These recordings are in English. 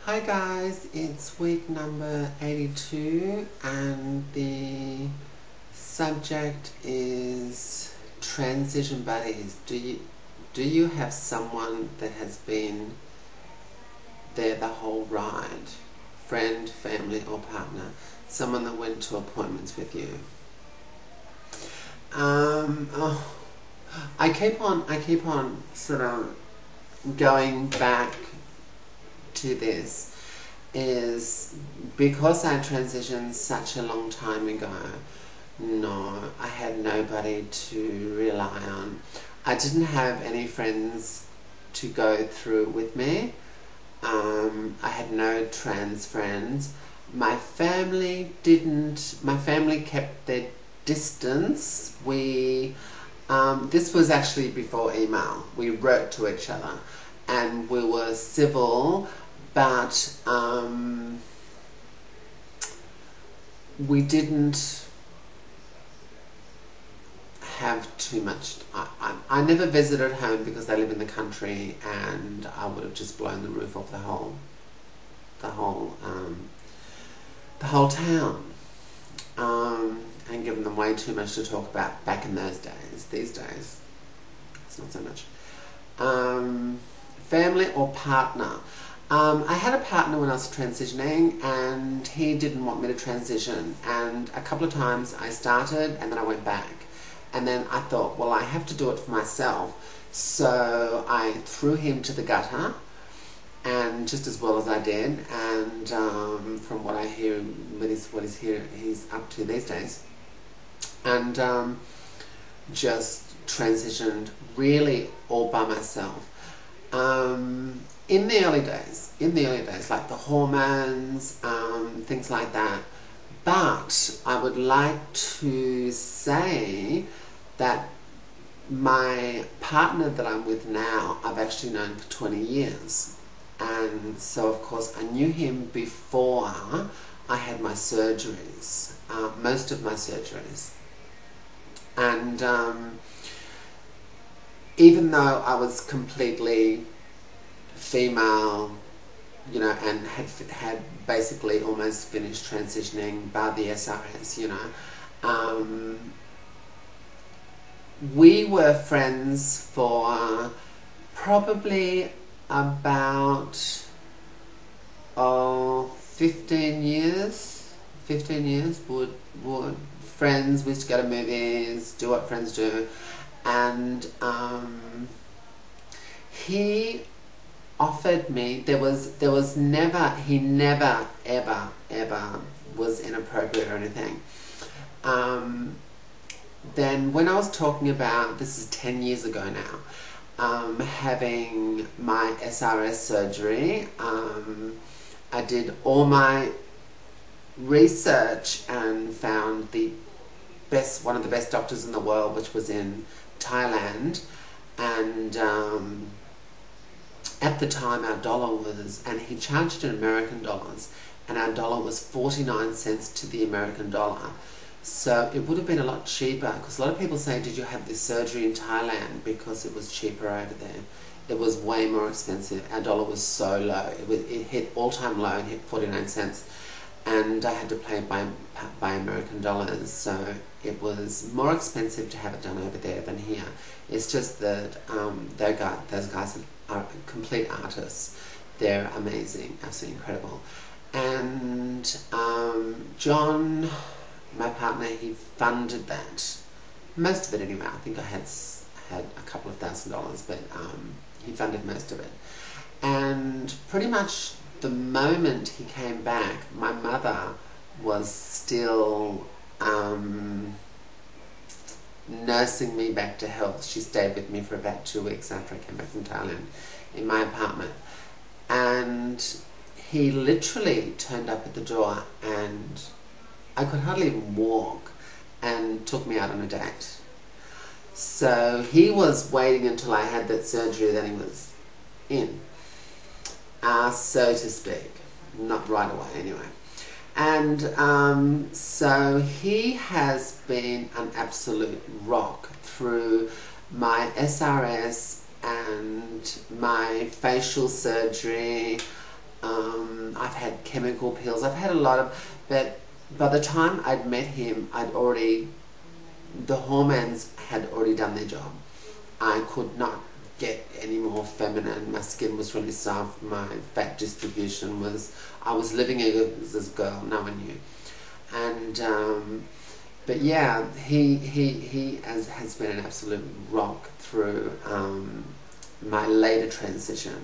Hi guys, it's week number 82 and the subject is transition buddies. Do you have someone that has been there the whole ride? Friend, family or partner? Someone that went to appointments with you? Oh, I keep on sort of going back to this is because I transitioned such a long time ago. No, I had nobody to rely on. I didn't have any friends to go through with me. I had no trans friends. My family didn't. My family kept their distance. This was actually before email. We wrote to each other, and we were civil, but we didn't have too much. I never visited home because they live in the country, and I would have just blown the roof off the whole town, and given them way too much to talk about back in those days. These days, it's not so much. Family or partner. I had a partner when I was transitioning, and he didn't want me to transition, and a couple of times I started and then I went back, and then I thought, well, I have to do it for myself, so I threw him to the gutter, and just as well as I did, and from what I hear, he's up to these days, and just transitioned really all by myself. In the early days, like the hormones, things like that. But I would like to say that my partner that I'm with now, I've actually known for 20 years. And so, of course, I knew him before I had my surgeries, most of my surgeries. And even though I was completely female, and had basically almost finished transitioning by the SRS, we were friends for probably about 15 years. 15 years. Would friends. We used to go to movies, do what friends do, and he offered me, he never ever was inappropriate or anything. Then when I was talking about, this is 10 years ago now, having my SRS surgery, I did all my research and found one of the best doctors in the world, which was in Thailand, and at the time our dollar was, and he charged in American dollars, and our dollar was 49 cents to the American dollar. So it would have been a lot cheaper, because a lot of people say, did you have this surgery in Thailand because it was cheaper over there? It was way more expensive. Our dollar was so low. It hit all-time low and hit 49 cents. And I had to pay by American dollars, so it was more expensive to have it done over there than here. It's just that those guys are complete artists. They're amazing, absolutely incredible. And John, my partner, he funded that, most of it anyway. I think I had a couple of $1,000, but he funded most of it. And pretty much the moment he came back, my mother was still nursing me back to health. She stayed with me for about 2 weeks after I came back from Thailand in my apartment. And he literally turned up at the door, and I could hardly even walk, and took me out on a date. So he was waiting until I had that surgery, then he was in. So to speak, not right away anyway. And so he has been an absolute rock through my SRS and my facial surgery, I've had chemical pills. I've had a lot of, but by the time I'd met him, the hormones had already done their job. I could not get any more feminine. My skin was really soft. My fat distribution was, I was living as a girl no one knew. And but yeah, he has been an absolute rock through my later transition.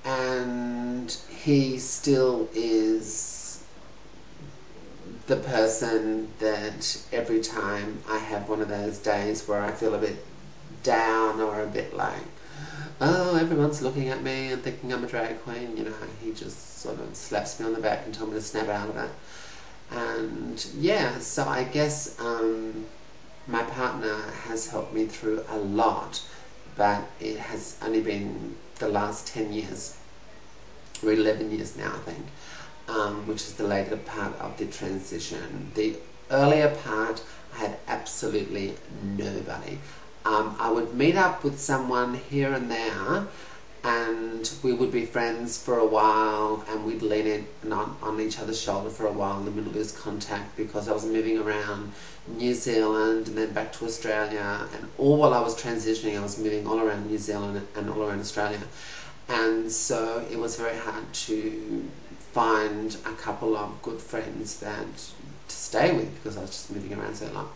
And he still is the person that every time I have one of those days where I feel a bit down or a bit like, oh, everyone's looking at me and thinking I'm a drag queen, you know, he just sort of slaps me on the back and tells me to snap out of it. And yeah, so I guess my partner has helped me through a lot, but it has only been the last 10 years, or 11 years now, I think, which is the later part of the transition. The earlier part, I had absolutely nobody. I would meet up with someone here and there, and we would be friends for a while, and we'd lean in on each other's shoulder for a while, and then we'd lose contact because I was moving around New Zealand and then back to Australia, and all while I was transitioning I was moving all around New Zealand and all around Australia, and so it was very hard to find a couple of good friends to stay with because I was just moving around so long.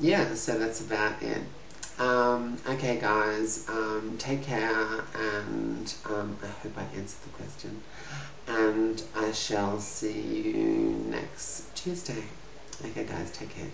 Yeah, so that's about it. Okay guys, take care, and I hope I answered the question, and I shall see you next Tuesday. Okay guys, take care.